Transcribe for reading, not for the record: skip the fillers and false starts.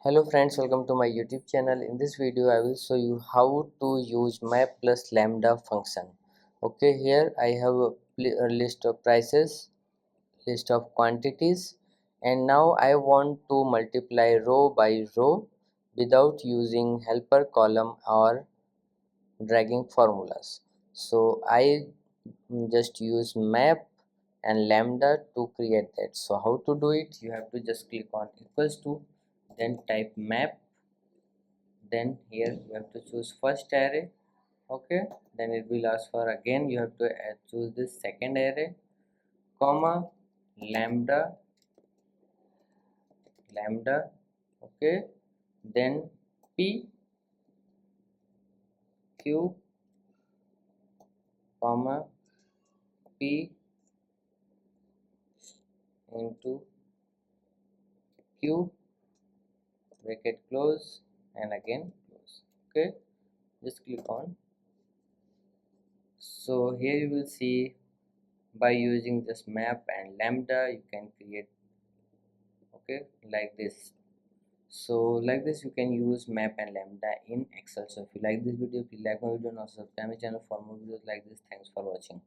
Hello friends, welcome to my YouTube channel. In this video I will show you how to use map plus lambda function. Okay, here I have a list of prices, list of quantities, and now I want to multiply row by row without using helper column or dragging formulas. So I just use map and lambda to create that. So how to do it? You have to just click on equals to, then type map, then here you have to choose first array. Okay, then it will ask for, again you have to choose this second array, comma, lambda. Okay, then p q, comma, p into q, bracket close and again close. Okay, just click on. So here you will see, by using this map and lambda you can create, okay, like this. So like this you can use map and lambda in Excel. So if you like this video, please like my video and also subscribe my channel for more videos like this. Thanks for watching.